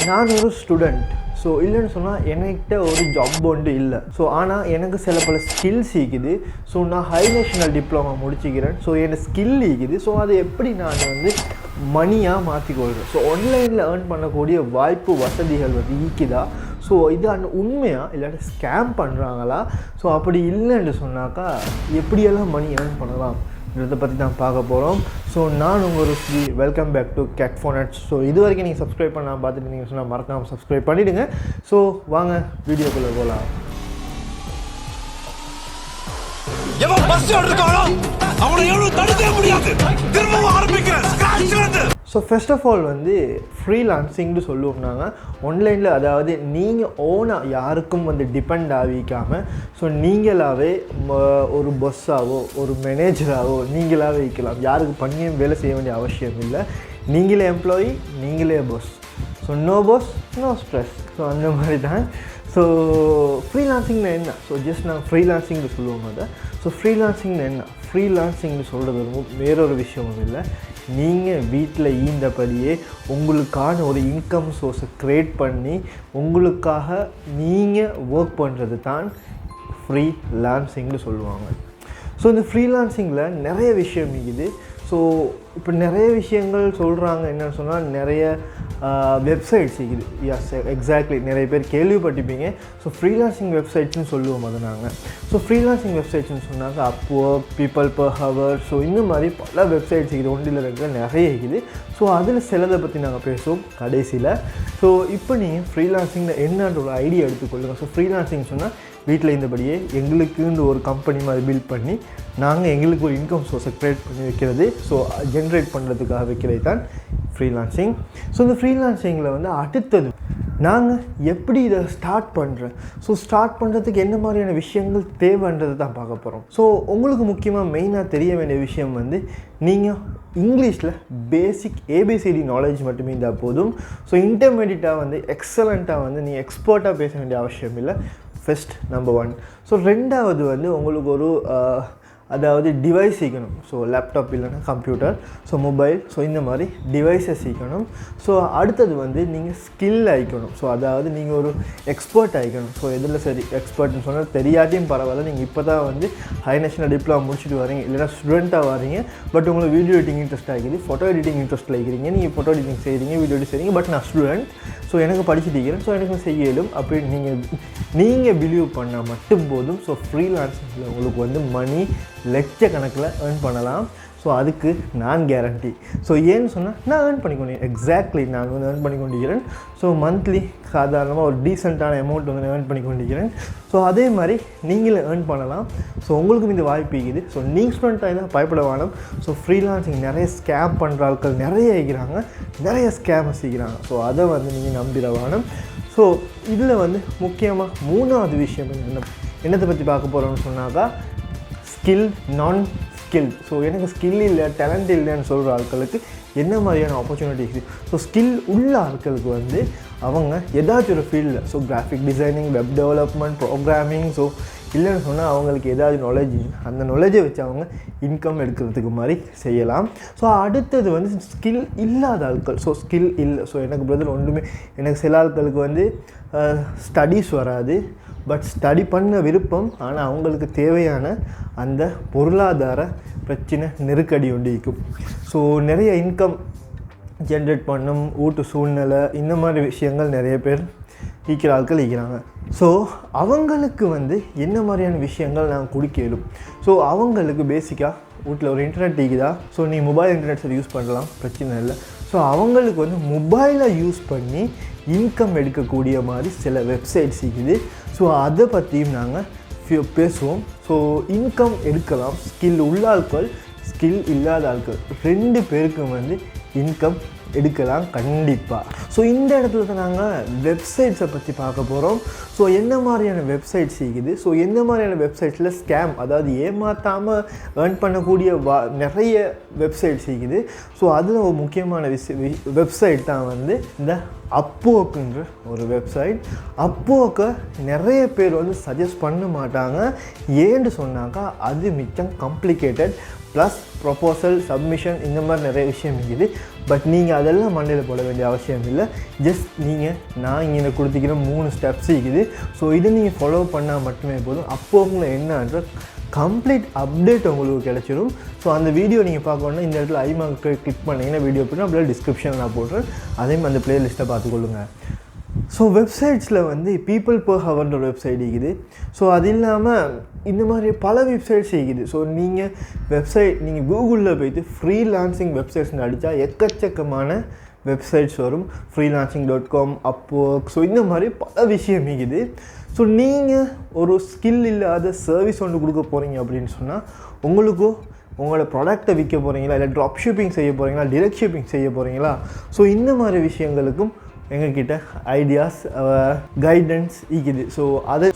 நான் ஒரு student. So இல்லைன்னு சொன்னால் என்கிட்ட ஒரு ஜாப் ஒன்று இல்லை. ஸோ ஆனால் எனக்கு சில பல ஸ்கில்ஸ் இருக்குது. ஸோ நான் ஹை நேஷனல் டிப்ளமா முடிச்சுக்கிறேன். ஸோ எனக்கு ஸ்கில் இருக்குது. ஸோ அதை எப்படி நான் மணியாக மாற்றிக்கொள்கிறேன். ஸோ ஆன்லைனில் ஏர்ன் பண்ணக்கூடிய வாய்ப்பு வசதிகள் ஈக்குதா? ஸோ இது உண்மையாக இல்லாட்டி ஸ்கேம் பண்ணுறாங்களா? ஸோ அப்படி இல்லைன்னு சொன்னாக்கா எப்படியெல்லாம் மணி ஏர்ன் பண்ணலாம் இதை பற்றி தான் பார்க்க போகிறோம். ஸோ நான் உங்கள் Shri. Welcome back to Cattfonets. So இது வரைக்கும் நீங்கள் சப்ஸ்கிரைப் பண்ணால் பார்த்துட்டு நீங்கள் சொன்னால் மறக்காமல் சப்ஸ்கிரைப் பண்ணிவிடுங்க. ஸோ வாங்க வீடியோக்குள்ளே போகலாம். ஸோ ஃபர்ஸ்ட் ஆஃப் ஆல் ஃப்ரீலான்சிங்னு சொல்லுவோம் நாங்கள் ஆன்லைனில். அதாவது நீங்கள் ஓனாக யாருக்கும் டிபெண்ட் ஆகிக்காமல் ஸோ நீங்களாகவே ஒரு பஸ்ஸாவோ ஒரு மேனேஜராகவோ நீங்களாகவே வைக்கலாம். யாருக்கு பண்ணியும் வேலை செய்ய வேண்டிய அவசியம் இல்லை. நீங்களே எம்ப்ளாயி, நீங்களே boss. So no boss, no stress. So அந்த மாதிரி தான். ஸோ ஃப்ரீலான்சிங்னா என்ன? ஸோ ஜஸ்ட் நான் ஃப்ரீலான்சிங்னு சொல்லுவோம் அதை. ஸோ ஃப்ரீலான்சிங்னா என்ன? ஃப்ரீலான்சிங்னு சொல்கிறது வேறொரு விஷயமும் இல்லை. நீங்கள் வீட்டில் ஈந்தபடியே உங்களுக்கான ஒரு இன்கம் சோர்ஸை க்ரியேட் பண்ணி உங்களுக்காக நீங்கள் ஒர்க் பண்ணுறது தான் ஃப்ரீலான்சிங்னு சொல்லுவாங்க. ஸோ இந்த ஃப்ரீலான்சிங்கில் நிறைய விஷயம் இருக்குது. ஸோ இப்போ நிறைய விஷயங்கள் சொல்கிறாங்க. என்னென்னு சொன்னால் நிறைய வெப்சைட்ஸ் இருக்குது. எஸ், எக்ஸாக்ட்லி, நிறைய பேர் கேள்விப்பட்டிருப்பீங்க. ஸோ ஃப்ரீலான்சிங் வெப்சைட்ஸ்னு சொல்லுவோம் அதை நாங்கள். ஸோ ஃப்ரீலான்சிங் வெப்சைட்ஸ்னு சொன்னாங்க Upwork, people per hour. So இந்த மாதிரி பல வெப்சைட்ஸ் இருக்குது. ஒன்றில் ரெண்டில் நிறைய இருக்குது. ஸோ அதில் சிலதை பற்றி நாங்கள் பேசுவோம் கடைசியில். ஸோ இப்போ நீங்கள் ஃப்ரீலான்சிங்கில் என்னன்ற ஒரு ஐடியா எடுத்துக்கொள்ளுங்கள். ஸோ ஃப்ரீலான்சிங் சொன்னால் வீட்டில் இருந்தபடியே எங்களுக்குன்னு ஒரு கம்பெனி மாதிரி பில்ட் பண்ணி நாங்கள் எங்களுக்கு ஒரு இன்கம் சோர்ஸை க்ரியேட் பண்ணி வைக்கிறது. ஸோ ஜென்ரேட் பண்ணுறதுக்காக வைக்கிறது தான் ஃப்ரீலான்சிங். ஸோ இந்த ஃப்ரீலான்சிங்கில் அடுத்தது நாங்கள் எப்படி இதை ஸ்டார்ட் பண்ணுறேன். ஸோ ஸ்டார்ட் பண்ணுறதுக்கு என்ன மாதிரியான விஷயங்கள் தேவைன்றது தான் பார்க்க போகிறோம். ஸோ உங்களுக்கு முக்கியமாக மெயினாக தெரிய வேண்டிய விஷயம் நீங்கள் இங்கிலீஷில் பேசிக் ஏபிசிடி நாலேஜ் மட்டுமே இருந்தால் போதும். ஸோ இன்டர்மீடியட்டாக எக்ஸலண்ட்டாக நீங்கள் எக்ஸ்பர்ட்டாக பேச வேண்டிய அவசியம் இல்லை. First number 1. ஸோ ரெண்டாவது உங்களுக்கு ஒரு அதாவது டிவைஸ் சீக்கணும். ஸோ லேப்டாப் இல்லைன்னா கம்ப்யூட்டர், ஸோ மொபைல், ஸோ இந்த மாதிரி டிவைஸை சீக்கணும். ஸோ அடுத்தது நீங்கள் ஸ்கில் ஆகிக்கணும். ஸோ அதாவது நீங்கள் ஒரு எக்ஸ்பர்ட் ஆகிக்கணும். ஸோ எதில் சரி எக்ஸ்பர்ட்னு சொன்னால் தெரியாட்டியும் பரவாயில்ல. நீங்கள் இப்போ தான் ஹை நேஷனல் டிப்ளமா முடிச்சுட்டு வரீங்க, இல்லைனா ஸ்டூடெண்ட்டாக வரீங்க. பட் உங்களுக்கு வீடியோ எடிட்டிங் இன்ட்ரெஸ்ட் ஆகிக்குது, ஃபோட்டோ எடிட்டிங் இன்ட்ரெஸ்ட்டில் இருக்கிறீங்க. நீங்கள் ஃபோட்டோ எடிட்டிங் செய்கிறீங்க, வீடியோ எடிட் செய்கிறீங்க. பட் நான் ஸ்டூடெண்ட், ஸோ எனக்கு படிச்சுட்டு இருக்கிறேன், ஸோ எனக்கு செய்ய இயலும் அப்படின்னு நீங்கள் பிலீவ் பண்ணால் மட்டும் போதும். ஸோ ஃப்ரீலான்சிங்கில் உங்களுக்கு மணி லட்சக்கணக்கில் ஏர்ன் பண்ணலாம். ஸோ அதுக்கு நான் கேரண்டி. ஸோ ஏன்னு சொன்னால் நான் ஏர்ன் பண்ணிக்கொண்டேன். எக்ஸாக்ட்லி, நான் ஏர்ன் பண்ணி கொண்டிருக்கிறேன். ஸோ மந்த்லி சாதாரணமாக ஒரு டீசெண்டான அமௌண்ட் நான் ஏர்ன் பண்ணி கொண்டிருக்கிறேன். ஸோ அதே மாதிரி நீங்களும் ஏர்ன் பண்ணலாம். ஸோ உங்களுக்கும் இந்த வாய்ப்பு இருக்குது. ஸோ நீங்கள் ஸ்டூடெண்ட்டாக இருந்தால் பயப்பட வேணும். ஸோ ஃப்ரீலான்சிங் நிறைய ஸ்கேம் பண்ணுற ஆட்கள் நிறைய இருக்கிறாங்க, நிறைய ஸ்கேமர்ஸ் இருக்கிறாங்க. ஸோ அதை நீங்கள் நம்பிட வேணும். ஸோ இதில் முக்கியமாக மூணாவது விஷயம் என்னத்தை பற்றி பார்க்க போகிறோம்னு சொன்னாக்கா ஸ்கில், நான் ஸ்கில். ஸோ எனக்கு ஸ்கில் இல்லை, டேலண்ட் இல்லைன்னு சொல்கிற ஆட்களுக்கு என்ன மாதிரியான ஆப்பர்ச்சுனிட்டிஸ். ஸோ ஸ்கில் உள்ள ஆட்களுக்கு அவங்க ஏதாச்சும் ஒரு ஃபீல்டில், so graphic designing, web development, programming, so இல்லைன்னு சொன்னால் அவங்களுக்கு ஏதாவது நாலேஜ், அந்த நாலேஜை வச்சு அவங்க இன்கம் எடுக்கிறதுக்கு மாதிரி செய்யலாம். ஸோ அடுத்தது ஸ்கில் இல்லாத ஆட்கள். ஸோ ஸ்கில் இல்லை, ஸோ எனக்கு பிரதர் ஒன்றுமே, எனக்கு சில ஆட்களுக்கு ஸ்டடீஸ் வராது, பட் ஸ்டடி பண்ண விருப்பம், ஆனால் அவங்களுக்கு தேவையான அந்த பொருளாதார பிரச்சனை, நெருக்கடி இருக்கும். ஸோ நிறைய இன்கம் ஜென்ரேட் பண்ணும் வீட்டு சூழ்நிலை, இந்த மாதிரி விஷயங்கள் நிறைய பேர் இருக்கிற ஆட்கள் இருக்கிறாங்க. ஸோ அவங்களுக்கு என்ன மாதிரியான விஷயங்கள் நாங்கள் கொடுக்கலும். ஸோ அவங்களுக்கு பேசிக்காக வீட்டில் ஒரு இன்டர்நெட் இருக்குதா, ஸோ நீ மொபைல் இன்டர்நெட்ஸை யூஸ் பண்ணலாம், பிரச்சனை இல்லை. ஸோ அவங்களுக்கு மொபைலை யூஸ் பண்ணி இன்கம் எடுக்கக்கூடிய மாதிரி சில வெப்சைட்ஸ் இருக்குது. ஸோ அதை பற்றியும் நாங்கள் பேசுவோம். ஸோ இன்கம் எடுக்கலாம். ஸ்கில் உள்ள ஆட்கள், ஸ்கில் இல்லாத ஆட்கள் ரெண்டு பேருக்கும் இன்கம் எடுக்கலாம் கண்டிப்பாக. ஸோ இந்த இடத்துல தான் நாங்கள் வெப்சைட்ஸை பற்றி பார்க்க போகிறோம். ஸோ என்ன மாதிரியான வெப்சைட்ஸ் இருக்குது, ஸோ எந்த மாதிரியான வெப்சைட்ஸில் ஸ்கேம், அதாவது ஏமாற்றாமல் ஏர்ன் பண்ணக்கூடிய நிறைய வெப்சைட்ஸ் இருக்குது. ஸோ அதில் ஒரு முக்கியமான வெப்சைட் தான் இந்த அப்வொர்க்குன்ற ஒரு வெப்சைட். அப்வொர்க்கை நிறைய பேர் சஜஸ்ட் பண்ண மாட்டாங்க. ஏன்னு சொன்னாக்கா அது மிச்சம் காம்ப்ளிகேட்டட், ப்ளஸ் ப்ரொபோசல், சப்மிஷன், இந்த மாதிரி நிறைய விஷயம் இருக்குது. பட் நீங்கள் அதெல்லாம் மண்டையில் போட வேண்டிய அவசியம் இல்லை. ஜஸ்ட் நீங்கள் நான் இங்கே கொடுத்துக்கிற 3 ஸ்டெப்ஸ் இருக்குது. ஸோ இதை நீங்கள் ஃபாலோ பண்ணால் மட்டுமே போதும். அப்போ உங்களை என்னன்ற கம்ப்ளீட் அப்டேட் உங்களுக்கு கிடச்சிடும். ஸோ அந்த வீடியோ நீங்கள் பார்க்கணுன்னா இந்த இடத்துல ஐமார்க்கு கிளிக் பண்ணிங்கன்னா வீடியோ போய்ட்டு அப்படியே டிஸ்கிரிப்ஷனில் நான் போடுறேன். அதேமாதிரி அந்த ப்ளேலிஸ்ட்டை பார்த்துக்கொள்ளுங்க. ஸோ வெப்சைட்ஸில் வந்து பீப்புள் per ஹவர்ன்ற வெப்சைட் இருக்குது. ஸோ அது இல்லாமல் இந்த மாதிரி பல வெப்சைட்ஸ் இருக்குது. ஸோ நீங்கள் கூகுளில் போய்ட்டு ஃப்ரீலான்சிங் வெப்சைட்ஸ்னு அடித்தா எக்கச்சக்கமான வெப்சைட்ஸ் வரும். freelancing.com, upwork. ஸோ இந்த மாதிரி பல விஷயம் இருக்குது. ஸோ நீங்கள் ஒரு ஸ்கில் இல்லாத சர்வீஸ் ஒன்று கொடுக்க போகிறீங்க அப்படின்னு சொன்னால் உங்களுக்கும் உங்களோட ப்ராடக்டை விற்க போகிறீங்களா, இல்லை ட்ராப் ஷிப்பிங் செய்ய போகிறீங்களா, டிரெக்ட் ஷிப்பிங் செய்ய போகிறீங்களா, ஸோ இந்த மாதிரி விஷயங்களுக்கும் எங்ககிட்ட ஐடியாஸ் கைடன்ஸ் இருக்குது.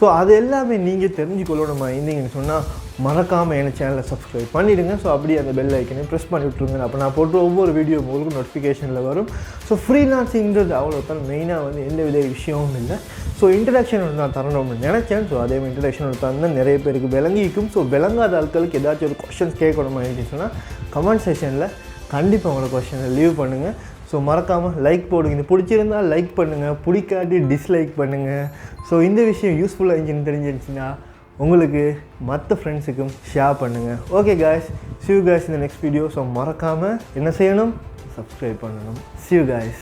ஸோ அது எல்லாமே நீங்கள் தெரிஞ்சுக்கொள்ளணுமா இருந்தீங்கன்னு சொன்னால் மறக்காமல் என் சேனலை சப்ஸ்கிரைப் பண்ணிவிடுங்க. ஸோ அப்படியே அந்த பெல் ஐக்கனையும் ப்ரெஸ் பண்ணி விட்ருங்க. அப்போ நான் போட்டு ஒவ்வொரு வீடியோ உங்களுக்கு நோட்டிஃபிகேஷனில் வரும். ஸோ ஃப்ரீலான்சிங்கிறது அவ்வளோதான் மெயினாக வந்து எந்த வித விஷயமும் இல்லை. ஸோ இன்ட்ரடக்ஷன் வந்து நான் தரணும்னு நினச்சேன். ஸோ அதே இன்ட்ரடக்ஷன் தந்தால் நிறைய பேருக்கு விளங்கிக்கும். ஸோ விளங்காத ஆட்களுக்கு ஏதாச்சும் ஒரு கொஷின்ஸ் கேட்கணுமா இருந்துச்சு சொன்னால் கமெண்ட் செக்ஷனில் கண்டிப்பாக உங்களோட கொஷினை லீவ் பண்ணுங்கள். ஸோ மறக்காமல் லைக் போடுங்க. இது பிடிச்சிருந்தால் லைக் பண்ணுங்கள், பிடிக்காட்டி டிஸ்லைக் பண்ணுங்கள். ஸோ இந்த விஷயம் யூஸ்ஃபுல்லாக இருந்துச்சுன்னு தெரிஞ்சிருந்துச்சுன்னா உங்களுக்கு மற்ற ஃப்ரெண்ட்ஸுக்கும் ஷேர் பண்ணுங்கள். Okay guys, see you guys in the next video. So மறக்காமல் என்ன செய்யணும், சப்ஸ்கிரைப் பண்ணணும். See you guys.